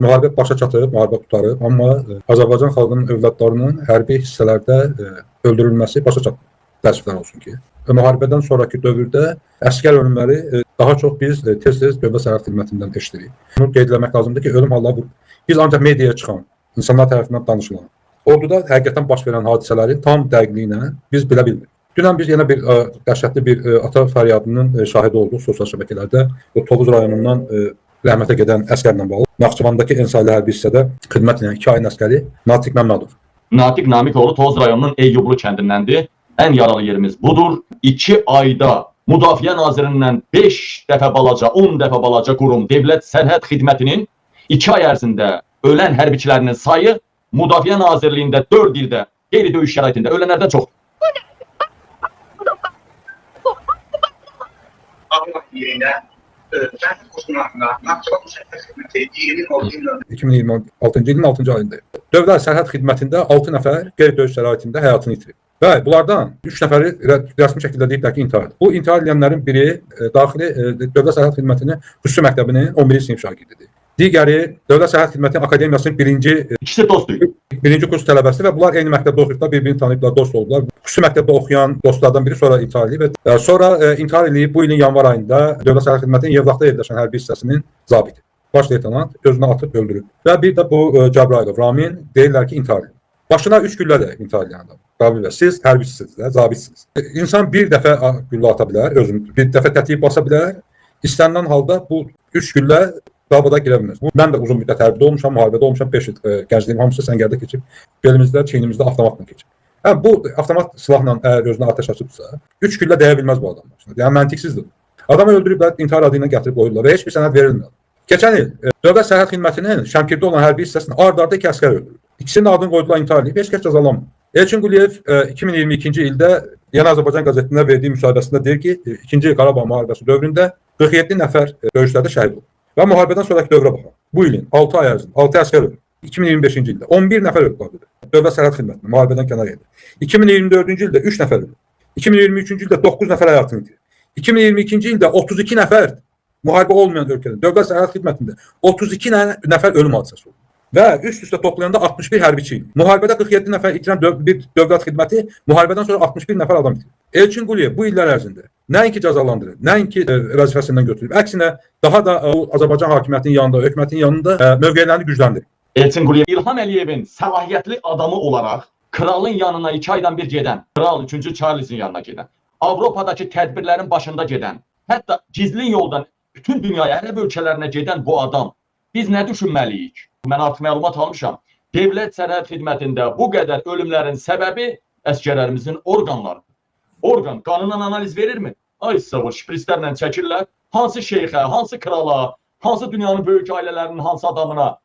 Müharibə başa çatıb, müharibə qutarıb, amma Azərbaycan xalqının övladlarının hərbi hissələrdə öldürülməsi başa çatmır. Təəssüflər olsun ki. Müharibədən sonraki dövrdə əsgər ölümləri daha çox biz tez-tez Dövlət Sərhəd Xidmətindən eşidirik. Bunu qeyd etmək lazımdır ki, ölüm halları biz ancaq mediaya çıxan, insanlar tərəfindən danışılan, orduda həqiqətən baş verən hadisələri tam dəqiqliyinə biz bilə bilmirik. Dünən biz yenə bir dəhşətli bir ata fəryadının şahidi olduq sosial şəbəkələrdə. O Tovuz rayonundan rəhmətə gedən əsgərlə bağlı. Naxçıvandakı Ensaylı hərbi hissədə xidmət edən 2 ayın əsgəri Natiq Məmmədov. Natiq Namikoğlu Tovuz rayonunun Eyyublu kəndindəndir. Ən yaralı yerimiz budur. 2 ayda Müdafiə Nazirindən 5 dəfə balaca, 10 dəfə balaca qurum Dövlət Sərhəd Xidmətinin 2 ay ərzində ölən hərbiçilərinin sayı Müdafiə Nazirliyində 4 ildə qeyri-döyüş şəraitində ölənlərdən çoxdur. Allah yerine ben Osmanlı'na Naxçıvan Sərhəd Xidməti 2026-cı ilin 6-cı ayındayım. Dövlət Sərhəd Xidmətində 6 nəfər qeyri-döyüş şəraitində həyatını itirib. Və bunlardan 3 nəfəri rəsmi şəkildə deyiblər ki, intihar. Bu intihar edənlərin biri daxili Dövlət Sərhəd Xidmətinin xüsusi məktəbinin 11-ci sinif şagirdidir. Digəri Dövlət Sərhəd Xidmətinin Akademiyasının İkisi dostdur. birinci kurs tələbəsi və bunlar eyni məktəbdə oxuyublar, bir-birini tanıyıblar, dost oldular. Xüsusi məktəbdə oxuyan dostlardan biri sonra intihar edib və sonra intihar edib bu ilin yanvar ayında Dövlət Sərhəd Xidmətinin Yevlaxda yerləşən hərbi hissəsinin zabiti. Baş leytenant özünü atıb öldürüb. Və bir də bu Cəbrayılov Ramin deyirlər ki, intihar edib. Başına 3 güllə də intihar edən adam. Qabil və siz hərbiçisiniz, zabitsiniz. İnsan bir dəfə güllə ata bilər, özünü bir dəfə tətiyi basa bilər. İstənilən halda bu 3 güllə davada girə bilməz. Mən də uzun müddət hərbidə olmuşam, müharibədə olmuşam, 5 il gəncliyim hamısı səngərdə keçib, belimizdə, çiynimizdə avtomatla keçib. Bu avtomat silahla əgər özünə atəş açıbsa, 3 güllə dəyə bilməz bu adam. Yəni məntiqsizdir. Adamı öldürüblər, intihar adı ilə gətirib qoyurlar və heç bir sənəd verilmir. Keçən il Dövlət Sərhəd Xidmətinin Şəmkirdə olan hərbi hissəsində ard-arda 2 əsgər öldürüldü. İkisinin adını qoydular, intihar edib, heç kəs cəzalanmır. Elçin Quliyev 2022-ci ildə Yeni Azərbaycan qəzetində verdiyi müsahibəsində deyir ki, 2-ci Qarabağ müharibəsi dövründə 47 nəfər döyüşlərdə şəhid oldu. Və müharibədən sonraki dövrə baxaq. Bu ilin 6 ay ərzində 6 əsgər öldü. 2025-ci ildə 11 nəfər öldü. Dövlət Sərhəd Xidmətində müharibədən kənar edildi. 2024-cü ildə 3 nəfər öldü. 2023-cü ildə 9 nəfər həyatını itirdi. 2022-ci ildə 32 nəfər müharibə olmayan ölkədə Dövlət Sərhəd Xidmətində 32 nəfər ölüm hadisəsi oldu. Və üst-üstə toplayanda 61 hərbiçi idi. Müharibədə 47 nəfər itirən bir dövlət xidməti müharibədən sonra 61 nəfər adam itirdi. Elçin Quliyev bu illər ərzində nəinki cəzalandırılıb, nəinki vəzifəsindən götürülüb, əksinə daha da Azərbaycan hakimiyyətinin yanında, hökumətin yanında mövqeylərini gücləndirib. Elçin Quliyev İlham Əliyevin səlahiyyətli adamı olaraq kralın yanına 2 aydan bir gedən, kral 3-cü Charlesin yanına gedən, Avropadakı tədbirlərin başında gedən, hətta gizli yoldan bütün dünyaya, ərəb ölkələrinə gedən bu adam biz nə düşünməliyik? Mən artıq məlumat almışam. Dövlət Sərhəd Xidmətində bu qədər ölümlərin səbəbi əsgərlərimizin orqanları. Orqan qanunla analiz verirmi? Ay savur, şprislərlə çəkirlər. Hansı şeyxə, hansı krala, hansı dünyanın böyük ailələrinin hansı adamına,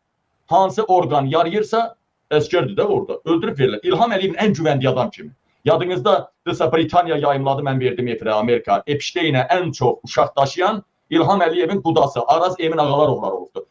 hansı orqan yarayırsa, əsgərdir də orada. Öldürüb verirlər. İlham Əliyevin ən güvəndiyi adam kimi. Yadınızda Britaniya yayımladı, mən verdim efirə, Amerika. Epşteynə ən çox uşaq daşıyan İlham Əliyevin qudası Araz Emin Ağalar oğulları olubdu.